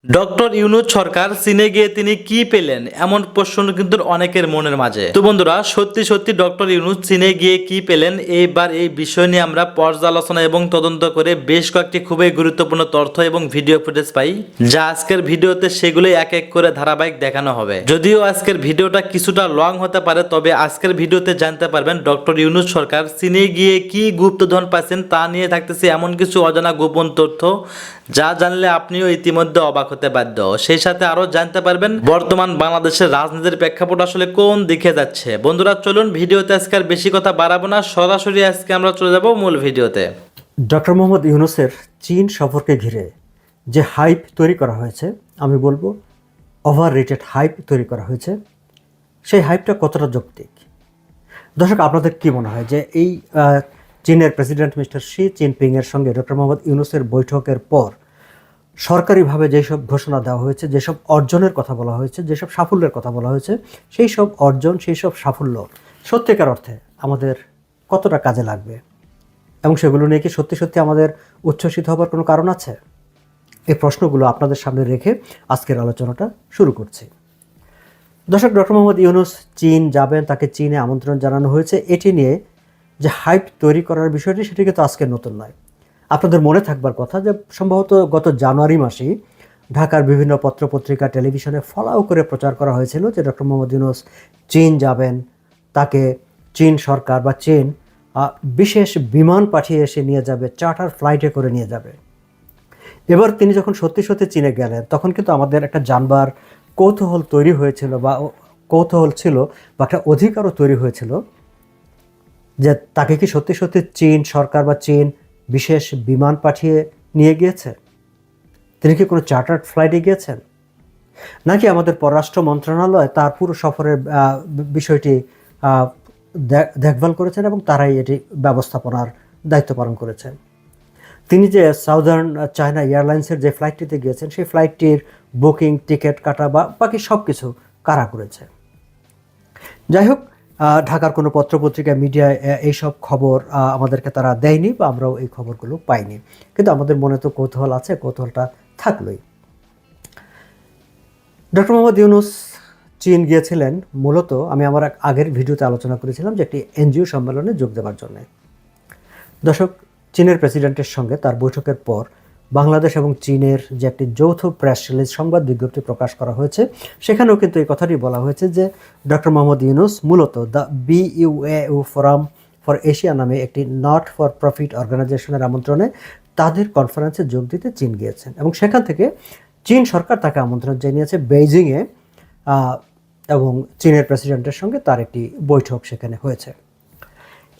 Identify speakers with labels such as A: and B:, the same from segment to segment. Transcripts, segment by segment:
A: Doctor Yunus সরকার চীনে গিয়ে তিনি কি পেলেন এমন প্রশ্ন কিন্তু অনেকের মনের মাঝে। তো বন্ধুরা, সত্যি সত্যি ডক্টর ইউনূস চীনে গিয়ে কি পেলেন, এইবার এই বিষয় নিয়ে আমরা পর্যালোচনা এবং তদন্ত করে বেশ কয়েকটি খুবই গুরুত্বপূর্ণ তথ্য এবং ভিডিও ফুটেজ পাই, যা আজকের ভিডিওতে সেগুলোই এক এক করে ধারাবাহিক দেখানো হবে। যদিও আজকের ভিডিওটা কিছুটা লং হতে পারে, তবে আজকের ভিডিওতে জানতে পারবেন ডক্টর ইউনূস সরকার চীনে গিয়ে কি গুপ্তধন পাচ্ছেন তা নিয়ে থাকতেছে এমন কিছু অজানা গোপন তথ্য, যা জানলে আপনিও ইতিমধ্যে অবাক হতে বাধ্য। সেই সাথে আরো জানতে পারবেন বর্তমান বাংলাদেশের রাজনীতির প্রেক্ষাপট আসলে কোন দিকে যাচ্ছে। বন্ধুরা চলুন, ভিডিওতে আজকে আর বেশি কথা বাড়াবো না, সরাসরি আজকে আমরা চলে যাব মূল ভিডিওতে।
B: ডক্টর মোহাম্মদ ইউনূসের চীন সফরকে ঘিরে যে হাইপ তৈরি করা হয়েছে, আমি বলবো ওভার রেটেড হাইপ তৈরি করা হয়েছে, সেই হাইপটা কতটা যৌক্তিক? দর্শক, আপনাদের কি মনে হয় যে এই চীনের প্রেসিডেন্ট মিস্টার শি জিনপিংয়ের সঙ্গে ডক্টর মোহাম্মদ ইউনূসের বৈঠকের পর সরকারিভাবে যেসব ঘোষণা দেওয়া হয়েছে, যেসব অর্জনের কথা বলা হয়েছে, যেসব সাফল্যের কথা বলা হয়েছে, সেই সব অর্জন, সেই সব সাফল্য সত্যিকার অর্থে আমাদের কতটা কাজে লাগবে এবং সেগুলো নিয়ে কি সত্যি সত্যি আমাদের উচ্ছ্বসিত হবার কোনো কারণ আছে? এই প্রশ্নগুলো আপনাদের সামনে রেখে আজকের আলোচনাটা শুরু করছি। দর্শক, ডক্টর মোহাম্মদ ইউনূস চীন যাবেন, তাকে চীনে আমন্ত্রণ জানানো হয়েছে, এটি নিয়ে যে হাইপ তৈরি করার বিষয়টি সেটি কিন্তু আজকে নতুন নয়। আপনাদের মনে থাকবার কথা যে সম্ভবত গত জানুয়ারি মাসেই ঢাকার বিভিন্ন পত্রপত্রিকা, টেলিভিশনে ফলাও করে প্রচার করা হয়েছিল যে ডক্টর মোহাম্মদ ইউনূস চীন যাবেন, তাকে চীন সরকার বা চীন বিশেষ বিমান পাঠিয়ে এসে নিয়ে যাবে, চার্টার ফ্লাইটে করে নিয়ে যাবে। এবার তিনি যখন সত্যি সত্যি চীনে গেলেন, তখন কিন্তু আমাদের একটা জানবার কৌতূহল তৈরি হয়েছিল বা কৌতূহল ছিল বা একটা অধিকারও তৈরি হয়েছিল যে তাকে কি সত্যি সত্যি চীন সরকার বা চীন বিশেষ বিমান পাঠিয়ে নিয়ে গিয়েছে? তিনি কি কোনো চার্টার্ড ফ্লাইটে গিয়েছেন, নাকি আমাদের পররাষ্ট্র মন্ত্রণালয় তার পুরো সফরের বিষয়টি দেখভাল করেছেন এবং তারাই এটি ব্যবস্থাপনার দায়িত্ব পালন করেছেন? তিনি যে সাউদার্ন চায়না এয়ারলাইন্সের যে ফ্লাইটটিতে গিয়েছেন, সেই ফ্লাইটটির বুকিং, টিকিট কাটা বা বাকি সব কিছু কারা করেছে? যাই হোক, ঢাকার কোনো পত্রপত্রিকা, মিডিয়ায় এইসব খবর আমাদেরকে তারা দেয়নি বা আমরাও এই খবরগুলো পাইনি, কিন্তু আমাদের মনে তো কৌতূহল আছে, কৌতূহলটা থাকলোই। ডক্টর মোহাম্মদ ইউনূস চীন গিয়েছিলেন মূলত, আমি আমার আগের ভিডিওতে আলোচনা করেছিলাম যে একটি এনজিও সম্মেলনে যোগ দেওয়ার জন্য। দর্শক, চীনের প্রেসিডেন্টের সঙ্গে তার বৈঠকের পর বাংলাদেশ এবং চীনের যে একটি যৌথ প্রেস রিলিজ, সংবাদ বিজ্ঞপ্তি প্রকাশ করা হয়েছে, সেখানেও কিন্তু এই কথাটি বলা হয়েছে যে ডক্টর মোহাম্মদ ইউনূস মূলত the BUAU forum for Asia নামে একটি নট ফর প্রফিট অর্গানাইজেশনের আমন্ত্রণে তাদের কনফারেন্সে যোগ দিতে চীন গিয়েছেন এবং সেখান থেকে চীন সরকার তাকে আমন্ত্রণ জানিয়েছে বেইজিংয়ে, এবং চীনের প্রেসিডেন্টের সঙ্গে তার একটি বৈঠক সেখানে হয়েছে।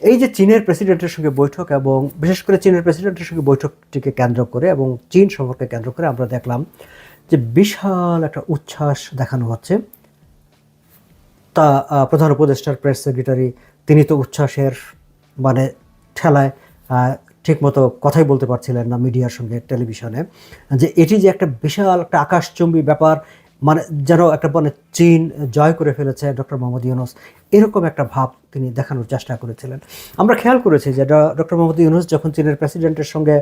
B: এই যে চীনের প্রেসিডেন্টের সঙ্গে বৈঠক এবং বিশেষ করে চীনের প্রেসিডেন্টের সঙ্গে বৈঠকটিকে কেন্দ্র করে এবং চীন সফরকে কেন্দ্র করে আমরা দেখলাম যে বিশাল একটা উচ্ছ্বাস দেখানো হচ্ছে। তা প্রধান উপদেষ্টার প্রেস সেক্রেটারি, তিনি তো উচ্ছ্বাসের মানে ঠেলায় ঠিকমতো কথাই বলতে পারছিলেন না মিডিয়ার সঙ্গে, টেলিভিশনে, যে এটি যে একটা বিশাল একটা আকাশচুম্বী ব্যাপার, মানে যেন একটা মানে চীন জয় করে ফেলেছে ডক্টর মোহাম্মদ ইউনূস, এরকম একটা ভাব তিনি দেখানোর চেষ্টা করেছিলেন। আমরা খেয়াল করেছি যে ডক্টর মোহাম্মদ ইউনূস যখন চীনের প্রেসিডেন্টের সঙ্গে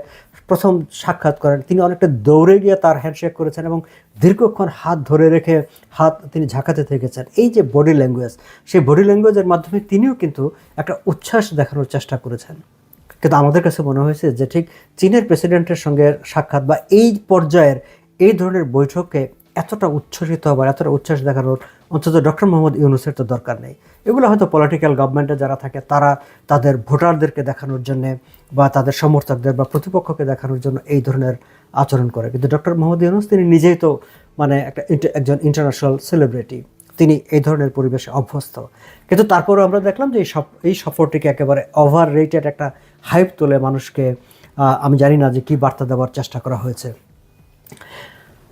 B: প্রথম সাক্ষাৎ করেন, তিনি অনেকটা দৌড়ে গিয়ে তার হ্যান্ডশেক করেছেন এবং দীর্ঘক্ষণ হাত ধরে রেখে হাত তিনি ঝাঁকাতে থেকেছেন। এই যে বডি ল্যাঙ্গুয়েজ, সেই বডি ল্যাঙ্গুয়েজের মাধ্যমে তিনিও কিন্তু একটা উচ্ছ্বাস দেখানোর চেষ্টা করেছেন। কিন্তু আমাদের কাছে মনে হয়েছে যে ঠিক চীনের প্রেসিডেন্টের সঙ্গে সাক্ষাৎ বা এই পর্যায়ের এই ধরনের বৈঠকে এতটা উচ্ছ্বসিত হবার, এতটা উচ্ছ্বাস দেখানোর অন্তত ডক্টর মোহাম্মদ ইউনূসের তো দরকার নেই। এগুলো হয়তো পলিটিক্যাল গভর্নমেন্টে যারা থাকে তারা তাদের ভোটারদেরকে দেখানোর জন্যে বা তাদের সমর্থকদের বা প্রতিপক্ষকে দেখানোর জন্য এই ধরনের আচরণ করে, কিন্তু ডক্টর মোহাম্মদ ইউনূস তিনি নিজেই তো মানে একজন ইন্টারন্যাশনাল সেলিব্রিটি, তিনি এই ধরনের পরিবেশে অভ্যস্ত। কিন্তু তারপরেও আমরা দেখলাম যে এই সফরটিকে একেবারে ওভার রেটেড একটা হাইপ তুলে মানুষকে, আমি জানি না যে কী বার্তা দেওয়ার চেষ্টা করা হয়েছে।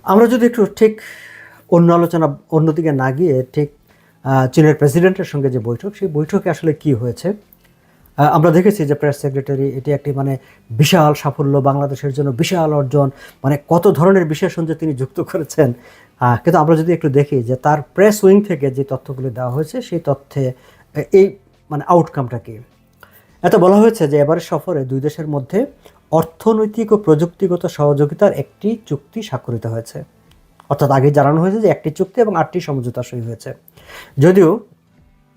B: আমরা যদি একটু ঠিক অন্য আলোচনা অন্যদিকে না গিয়ে ঠিক চীনের প্রেসিডেন্টের সঙ্গে যে বৈঠক, সেই বৈঠকে আসলে কি হয়েছে আমরা দেখেছি যে প্রেস সেক্রেটারি, এটি একটি মানে বিশাল সাফল্য, বাংলাদেশের জন্য বিশাল অর্জন, মানে কত ধরনের বিশেষণ যে তিনি যুক্ত করেছেন। কিন্তু আমরা যদি একটু দেখি যে তার প্রেস উইং থেকে যে তথ্যগুলি দেওয়া হয়েছে, সেই তথ্যে এই মানে আউটকামটা কি, এত বলা হয়েছে যে এবারের সফরে দুই দেশের মধ্যে অর্থনৈতিক ও প্রযুক্তিগত সহযোগিতার একটি চুক্তি স্বাক্ষরিত হয়েছে। অর্থাৎ আগে জানানো হয়েছে যে একটি চুক্তি এবং 8টি সমঝোতা সই হয়েছে। যদিও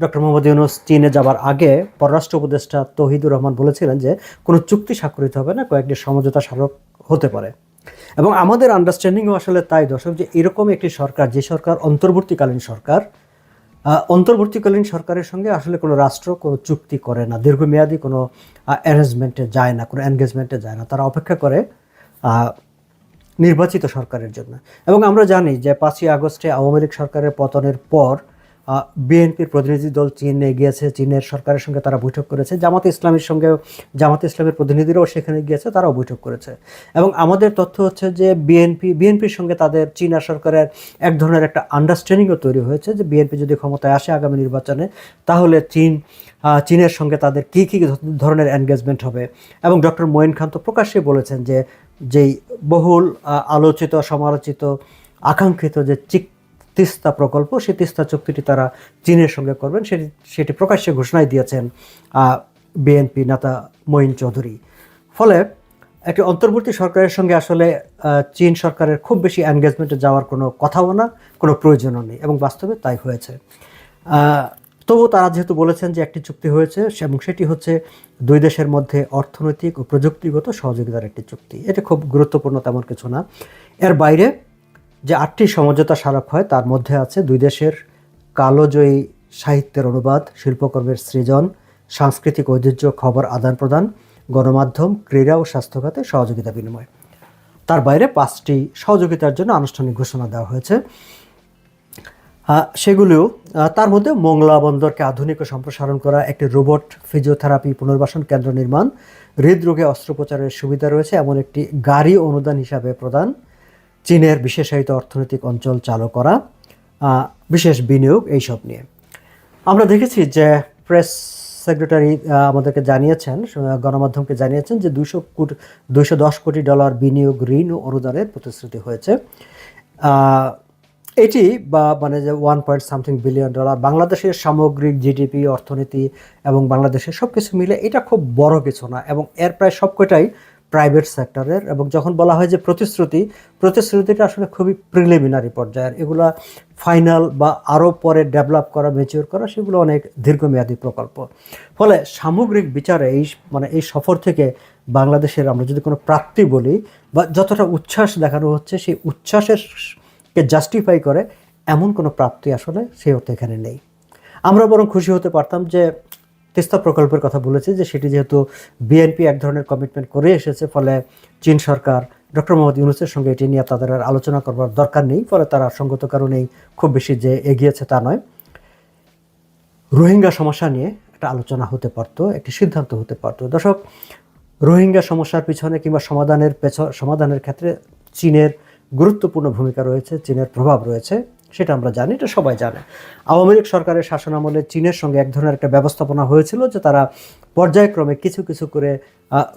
B: ডক্টর মোহাম্মদ ইউনূস চীনে যাবার আগে পররাষ্ট্র উপদেষ্টা তৌহিদুর রহমান বলেছিলেন যে কোনো চুক্তি স্বাক্ষরিত হবে না, কয়েকটি সমঝোতা স্মারক হতে পারে। এবং আমাদের আন্ডারস্ট্যান্ডিংও আসলে তাই দর্শক, যে এরকম একটি সরকার, যে সরকার অন্তর্বর্তীকালীন সরকার, অন্তর্বর্তীকালীন সরকারের সঙ্গে আসলে কোনো রাষ্ট্র কোনো চুক্তি করে না, দীর্ঘমেয়াদী কোনো অ্যারেঞ্জমেন্টে যায় না, কোনো এনগেজমেন্টে যায় না, তারা অপেক্ষা করে নির্বাচিত সরকারের জন্য। এবং আমরা জানি যে 5ই আগস্টে আওয়ামী লীগ সরকারের পতনের পর বিএনপির প্রতিনিধি দল চীনে গিয়েছে, চীনের সরকারের সঙ্গে তারা বৈঠক করেছে, জামাতে ইসলামের প্রতিনিধিরাও সেখানে গিয়েছে, তারাও বৈঠক করেছে। এবং আমাদের তথ্য হচ্ছে যে বিএনপির সঙ্গে তাদের চীনা সরকারের এক ধরনের একটা আন্ডারস্ট্যান্ডিংও তৈরি হয়েছে যে বিএনপি যদি ক্ষমতায় আসে আগামী নির্বাচনে, তাহলে চীনের সঙ্গে তাদের কী কী ধরনের এনগেজমেন্ট হবে। এবং ডক্টর মঈন খান তো প্রকাশ্যে বলেছেন যে যেই বহুল আলোচিত, সমালোচিত, আকাঙ্ক্ষিত যে তিস্তা প্রকল্প, সেই তিস্তা চুক্তিটি তারা চীনের সঙ্গে করবেন, সেটি প্রকাশ্যে ঘোষণাই দিয়েছেন বিএনপি নেতা মঈন চৌধুরী। ফলে একটি অন্তর্বর্তী সরকারের সঙ্গে আসলে চীন সরকারের খুব বেশি এনগেজমেন্টে যাওয়ার কোনো কথাও না, কোনো প্রয়োজনও নেই, এবং বাস্তবে তাই হয়েছে। তবু তারা যেহেতু বলেছেন যে একটি চুক্তি হয়েছে, এবং সেটি হচ্ছে দুই দেশের মধ্যে অর্থনৈতিক ও প্রযুক্তিগত সহযোগিতার একটি চুক্তি, এটা খুব গুরুত্বপূর্ণ, তেমন কিছু না। এর বাইরে যে 8টি সমঝোতা স্মারক হয় তার মধ্যে আছে দুই দেশের কালোজয়ী সাহিত্যের অনুবাদ, শিল্পকর্মের সৃজন, সাংস্কৃতিক ঐতিহ্য, খবর আদান প্রদান, গণমাধ্যম, ক্রীড়া ও স্বাস্থ্য খাতে সহযোগিতা বিনিময়। তার বাইরে 5টি সহযোগিতার জন্য আনুষ্ঠানিক ঘোষণা দেওয়া হয়েছে। সেগুলিও তার মধ্যে মোংলা বন্দরকে আধুনিক ও সম্প্রসারণ করা, একটি রোবট ফিজিওথেরাপি পুনর্বাসন কেন্দ্র নির্মাণ, হৃদরোগে অস্ত্রোপচারের সুবিধা রয়েছে এমন একটি গাড়ি অনুদান হিসাবে প্রদান, চীনের বিশেষায়িত অর্থনৈতিক অঞ্চল চালু করা, বিশেষ বিনিয়োগ, এইসব নিয়ে আমরা দেখেছি যে প্রেস সেক্রেটারি আমাদেরকে জানিয়েছেন, গণমাধ্যমকে জানিয়েছেন যে $210 কোটি বিনিয়োগ, ঋণ ও অনুদানের প্রতিশ্রুতি হয়েছে। এটি মানে যে 1 বিলিয়ন ডলার, বাংলাদেশের সামগ্রিক জিডিপি, অর্থনীতি এবং বাংলাদেশের সব কিছু মিলে এটা খুব বড় কিছু না, এবং এর প্রায় সবকটাই প্রাইভেট সেক্টরের। এবং যখন বলা হয় যে প্রতিশ্রুতিটা আসলে খুবই প্রিলিমিনারি পর্যায়ের, এগুলা ফাইনাল বা আরও পরে ডেভেলপ করা, ম্যাচিওর করা, সেগুলো অনেক দীর্ঘমেয়াদী প্রকল্প। ফলে সামগ্রিক বিচারে এই সফর থেকে বাংলাদেশের আমরা যদি কোনো প্রাপ্তি বলি বা যতটা উচ্ছ্বাস দেখানো হচ্ছে, সেই উচ্ছ্বাসকে জাস্টিফাই করে এমন কোনো প্রাপ্তি আসলে সেই অর্থে এখানে নেই। আমরা বরং খুশি হতে পারতাম যে তিস্তা প্রকল্পের কথা বলেছি, যে সেটি যেহেতু বিএনপি এক ধরনের কমিটমেন্ট করে এসেছে, ফলে চীন সরকার ডক্টর মোহাম্মদ ইউনূসের সঙ্গে এটি নিয়ে তাদের আর আলোচনা করবার দরকার নেই, ফলে তারা সঙ্গত কারণেই খুব বেশি যে এগিয়েছে তা নয়। রোহিঙ্গা সমস্যা নিয়ে একটা আলোচনা হতে পারত, একটি সিদ্ধান্ত হতে পারত। দর্শক, রোহিঙ্গা সমস্যার পিছনে কিংবা সমাধানের ক্ষেত্রে চীনের গুরুত্বপূর্ণ ভূমিকা রয়েছে, চীনের প্রভাব রয়েছে, সেটা আমরা জানি, এটা সবাই জানে। আওয়ামী লীগ সরকারের শাসনামলে চীনের সঙ্গে এক ধরনের একটা ব্যবস্থাপনা হয়েছিল যে তারা পর্যায়ক্রমে কিছু কিছু করে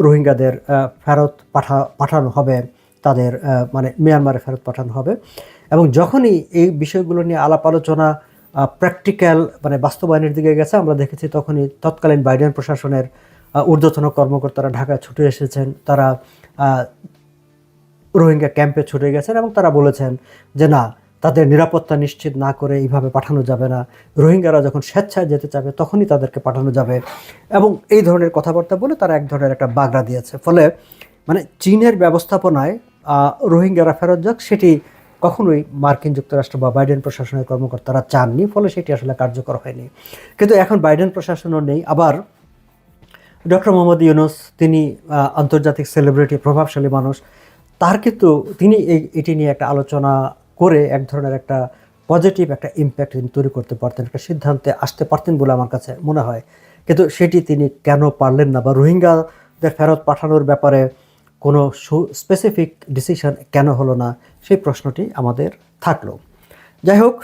B: রোহিঙ্গাদের ফেরত পাঠানো হবে, তাদের মানে মিয়ানমারে ফেরত পাঠানো হবে। এবং যখনই এই বিষয়গুলো নিয়ে আলাপ আলোচনা প্র্যাকটিক্যাল মানে বাস্তবায়নের দিকে গেছে, আমরা দেখেছি তখনই তৎকালীন বাইডেন প্রশাসনের ঊর্ধ্বতন কর্মকর্তারা ঢাকায় ছুটে এসেছেন, তারা রোহিঙ্গা ক্যাম্পে ছুটে গেছেন এবং তারা বলেছেন যে না, তাদের নিরাপত্তা নিশ্চিত না করে এইভাবে পাঠানো যাবে না, রোহিঙ্গারা যখন স্বেচ্ছায় যেতে চাবে তখনই তাদেরকে পাঠানো যাবে। এবং এই ধরনের কথাবার্তা বলে তারা এক ধরনের একটা বাগড়া দিয়েছে। ফলে মানে চীনের ব্যবস্থাপনায় রোহিঙ্গারা ফেরত যাক, সেটি কখনোই মার্কিন যুক্তরাষ্ট্র বা বাইডেন প্রশাসনের কর্মকর্তারা চাননি, ফলে সেটি আসলে কার্যকর হয়নি। কিন্তু এখন বাইডেন প্রশাসনও নেই, আবার ডক্টর মোহাম্মদ ইউনূস, তিনি আন্তর্জাতিক সেলিব্রিটি, প্রভাবশালী মানুষ, তার কিন্তু তিনি এটি নিয়ে একটা আলোচনা করে এক ধরনের একটা পজিটিভ একটা ইম্প্যাক্ট তিনি তৈরি করতে পারতেন, একটা সিদ্ধান্তে আসতে পারতেন বলে আমার কাছে মনে হয়। কিন্তু সেটি তিনি কেন পারলেন না, বা রোহিঙ্গাদের ফেরত পাঠানোর ব্যাপারে কোনো স্পেসিফিক ডিসিশন কেন হলো না, সেই প্রশ্নটি আমাদের থাকলো। যাই হোক,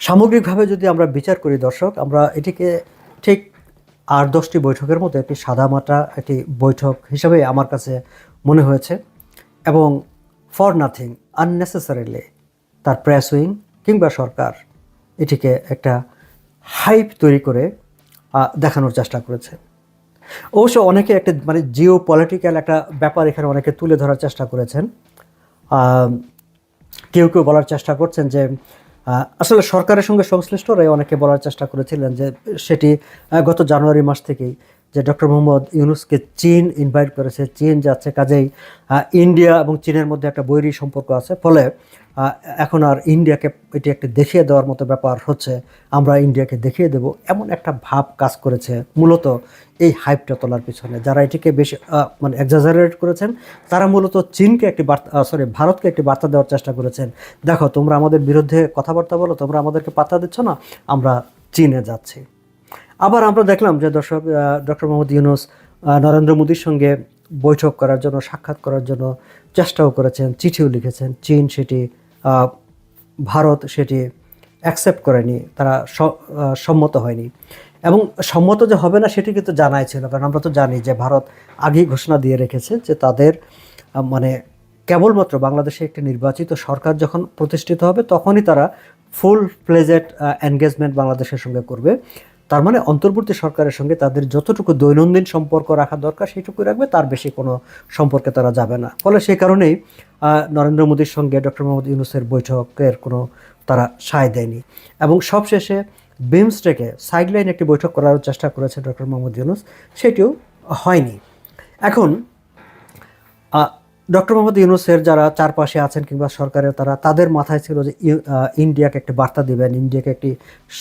B: সামগ্রিকভাবে যদি আমরা বিচার করি দর্শক, আমরা এটিকে ঠিক 8-10টি বৈঠকের মধ্যে একটি সাদামাটা একটি বৈঠক হিসাবে আমার কাছে মনে হয়েছে। এবং ফর নাথিং, আননেসেসারিলি তার প্রেস উইং কিংবা সরকার এটিকে একটা হাইপ তৈরি করে দেখানোর চেষ্টা করেছে। অবশ্য অনেকে একটা মানে জিও পলিটিক্যাল একটা ব্যাপার এখানে অনেকে তুলে ধরার চেষ্টা করেছেন। কেউ কেউ বলার চেষ্টা করছেন যে আসলে সরকারের সঙ্গে সংশ্লিষ্টরাই অনেকে বলার চেষ্টা করেছিলেন যে সেটি গত জানুয়ারি মাস থেকেই, যে ডক্টর মোহাম্মদ ইউনূসকে চীন ইনভাইট করেছে, চীন যাচ্ছে, কাজেই ইন্ডিয়া এবং চীনের মধ্যে একটা বৈরী সম্পর্ক আছে, ফলে এখন আর ইন্ডিয়াকে এটি একটি দেখিয়ে দেওয়ার মতো ব্যাপার হচ্ছে, আমরা ইন্ডিয়াকে দেখিয়ে দেব, এমন একটা ভাব কাজ করেছে মূলত এই হাইপটা তোলার পিছনে। যারা এটিকে বেশি মানে এক্সাজারেট করেছেন তারা মূলত চীনকে একটি বার্তা ভারতকে একটি বার্তা দেওয়ার চেষ্টা করেছেন, দেখো তোমরা আমাদের বিরুদ্ধে কথাবার্তা বলো, তোমরা আমাদেরকে পাত্তা দিচ্ছ না, আমরা চীনে যাচ্ছি। আবার আমরা দেখলাম যে দর্শক ডক্টর মোহাম্মদ ইউনূস নরেন্দ্র মোদীর সঙ্গে বৈঠক করার জন্য, সাক্ষাৎ করার জন্য চেষ্টাও করেছেন, চিঠিও লিখেছেন, চীন সেটি ভারত সেটি অ্যাকসেপ্ট করেনি, তারা সম্মত হয়নি। এবং সম্মত যে হবে না সেটি কিন্তু জানাই ছিল, কারণ আমরা তো জানি যে ভারত আগেই ঘোষণা দিয়ে রেখেছে যে তাদের মানে কেবলমাত্র বাংলাদেশে একটি নির্বাচিত সরকার যখন প্রতিষ্ঠিত হবে তখনই তারা ফুল ফ্লেজেড এনগেজমেন্ট বাংলাদেশের সঙ্গে করবে। তার মানে অন্তর্বর্তী সরকারের সঙ্গে তাদের যতটুকু দৈনন্দিন সম্পর্ক রাখা দরকার সেইটুকুই রাখবে, তার বেশি কোনো সম্পর্কে তারা যাবে না। ফলে সেই কারণেই নরেন্দ্র মোদীর সঙ্গে ডক্টর মোহাম্মদ ইউনূসের বৈঠকের কোনো তারা সায় দেয়নি। এবং সবশেষে বিমস্টেকে সাইডলাইন একটি বৈঠক করার চেষ্টা করেছে ডক্টর মোহাম্মদ ইউনূস, সেটিও হয়নি। এখন ডক্টর মোহাম্মদ ইউনূসের যারা চারপাশে আছেন কিংবা সরকারের তাদের মাথায় ছিল যে ইন্ডিয়াকে একটি বার্তা দিবেন, ইন্ডিয়াকে একটি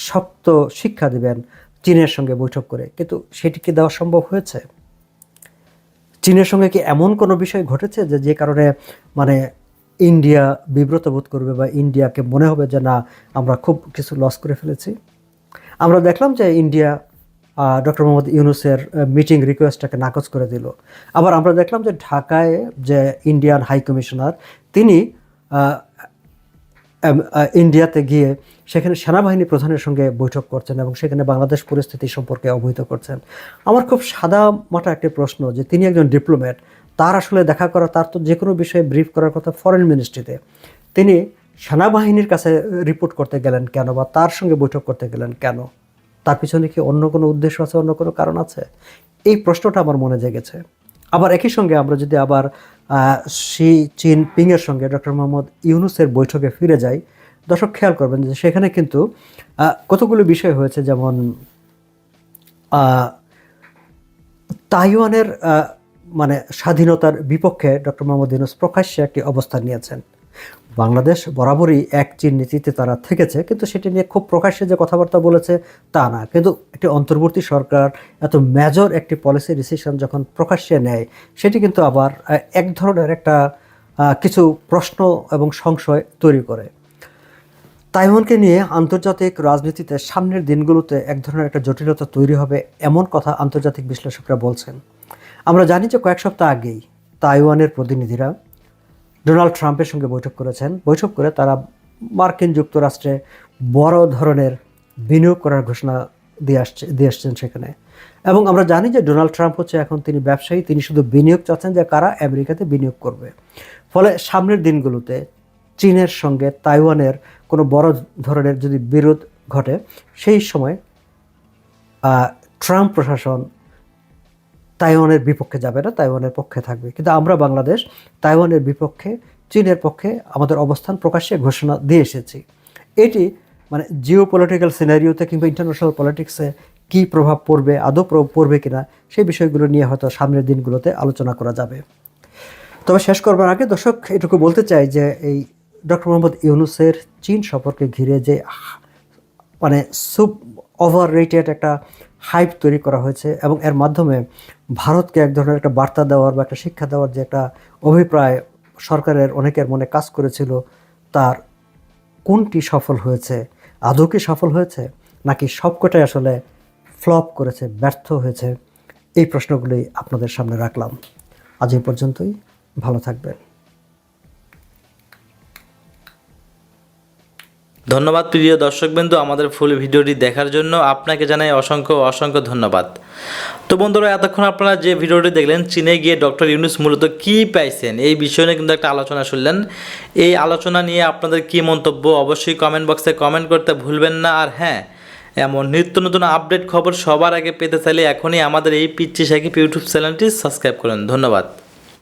B: শক্ত শিক্ষা দিবেন চীনের সঙ্গে বৈঠক করে, কিন্তু সেটি কি দেওয়া সম্ভব হয়েছে? চীনের সঙ্গে কি এমন কোনো বিষয় ঘটেছে যে কারণে মানে ইন্ডিয়া বিব্রত বোধ করবে বা ইন্ডিয়াকে মনে হবে যে না, আমরা খুব কিছু লস করে ফেলেছি? আমরা দেখলাম যে ইন্ডিয়া ডক্টর মোহাম্মদ ইউনূসের মিটিং রিকোয়েস্টটাকে নাকচ করে দিল। আবার আমরা দেখলাম যে ঢাকায় যে ইন্ডিয়ান হাই কমিশনার, তিনি ইন্ডিয়াতে গিয়ে সেখানে সেনাবাহিনী প্রধানের সঙ্গে বৈঠক করছেন এবং সেখানে বাংলাদেশ পরিস্থিতি সম্পর্কে অবহিত করছেন। আমার খুব সাদা মাটা একটি প্রশ্ন, যে তিনি একজন ডিপ্লোম্যাট, তার আসলে দেখা করা, তার তো যে কোনো বিষয়ে ব্রিফ করার কথা ফরেন মিনিস্ট্রিতে, তিনি সেনাবাহিনীর কাছে রিপোর্ট করতে গেলেন কেন, বা তার সঙ্গে বৈঠক করতে গেলেন কেন? তার পিছনে কি অন্য কোনো উদ্দেশ্য আছে, অন্য কোনো কারণ আছে? এই প্রশ্নটা আমার মনে জেগেছে। আবার একই সঙ্গে আমরা যদি আবার শি জিনপিংয়ের সঙ্গে ডক্টর মোহাম্মদ ইউনূসের বৈঠকে ফিরে যাই, দর্শক খেয়াল করবেন যে সেখানে কিন্তু কতগুলো বিষয় হয়েছে, যেমন তাইওয়ানের মানে স্বাধীনতার বিপক্ষে ডক্টর মোহাম্মদ ইউনূস প্রকাশ্যে একটি অবস্থান নিয়েছেন। বাংলাদেশ বরাবরই এক চীন নীতিতে তারা থেকেছে, কিন্তু সেটি নিয়ে খুব প্রকাশ্যে যে কথাবার্তা বলেছে তা না। কিন্তু একটি অন্তর্বর্তী সরকার এত মেজর একটি পলিসি ডিসিশন যখন প্রকাশ্যে নেয়, সেটি কিন্তু আবার এক ধরনের একটা কিছু প্রশ্ন এবং সংশয় তৈরি করে। তাইওয়ানকে নিয়ে আন্তর্জাতিক রাজনীতিতে সামনের দিনগুলোতে এক ধরনের একটা জটিলতা তৈরি হবে, এমন কথা আন্তর্জাতিক বিশ্লেষকরা বলছেন। আমরা জানি যে কয়েক সপ্তাহ আগেই তাইওয়ানের প্রতিনিধিরা ডোনাল্ড ট্রাম্পের সঙ্গে বৈঠক করেছেন। বৈঠক করে তারা মার্কিন যুক্তরাষ্ট্রে বড় ধরনের বিনিয়োগ করার ঘোষণা দিয়ে আসছেন সেখানে। এবং আমরা জানি যে ডোনাল্ড ট্রাম্প হচ্ছে এখন তিনি ব্যবসায়ী, তিনি শুধু বিনিয়োগ চাচ্ছেন যে কারা আমেরিকাতে বিনিয়োগ করবে। ফলে সামনের দিনগুলোতে চীনের সঙ্গে তাইওয়ানের কোনো বড় ধরনের যদি বিরোধ ঘটে, সেই সময় ট্রাম্প প্রশাসন তাইওয়ানের বিপক্ষে যাবে না, তাইওয়ানের পক্ষে থাকবে। কিন্তু আমরা বাংলাদেশ তাইওয়ানের বিপক্ষে, চীনের পক্ষে আমাদের অবস্থান প্রকাশ্যে ঘোষণা দিয়ে এসেছি। এটি মানে জিও পলিটিক্যাল সিনারিওতে কিংবা ইন্টারন্যাশনাল পলিটিক্সে কী প্রভাব পড়বে, আদৌ পড়বে কিনা, সেই বিষয়গুলো নিয়ে হয়তো সামনের দিনগুলোতে আলোচনা করা যাবে। তবে শেষ করবার আগে দর্শক এটুকু বলতে চাই যে এই ডক্টর মোহাম্মদ ইউনূসের চীন সম্পর্কে ঘিরে যে মানে ওভার রেটেড একটা হাইপ তৈরি করা হয়েছে এবং এর মাধ্যমে ভারতকে এক ধরনের একটা বার্তা দেওয়ার বা একটা শিক্ষা দেওয়ার যে একটা অভিপ্রায় সরকারের অনেকের মনে কাজ করেছিল, তার কোনটি সফল হয়েছে? আদৌ কি সফল হয়েছে, নাকি সবকটাই আসলে ফ্লপ করেছে, ব্যর্থ হয়েছে? এই প্রশ্নগুলোই আপনাদের সামনে রাখলাম। আজ এই পর্যন্তই, ভালো থাকবেন।
A: ধন্যবাদ প্রিয় দর্শকবৃন্দ, আমাদের ফুল ভিডিওটি দেখার জন্য আপনাকে জানাই অসংখ্য অসংখ্য ধন্যবাদ। তো বন্ধুরা, এতক্ষণ আপনারা যে ভিডিওটি দেখলেন, চীনে গিয়ে ডক্টর ইউনূস মূলত কী পাইছেন এই বিষয় নিয়ে কিন্তু একটা আলোচনা শুনলেন। এই আলোচনা নিয়ে আপনাদের কী মন্তব্য অবশ্যই কমেন্ট বক্সে কমেন্ট করতে ভুলবেন না। আর হ্যাঁ, এমন নিত্য নতুন আপডেট খবর সবার আগে পেতে চাইলে এখনই আমাদের এই পিচ্চি সাকিব ইউটিউব চ্যানেলটি সাবস্ক্রাইব করুন। ধন্যবাদ।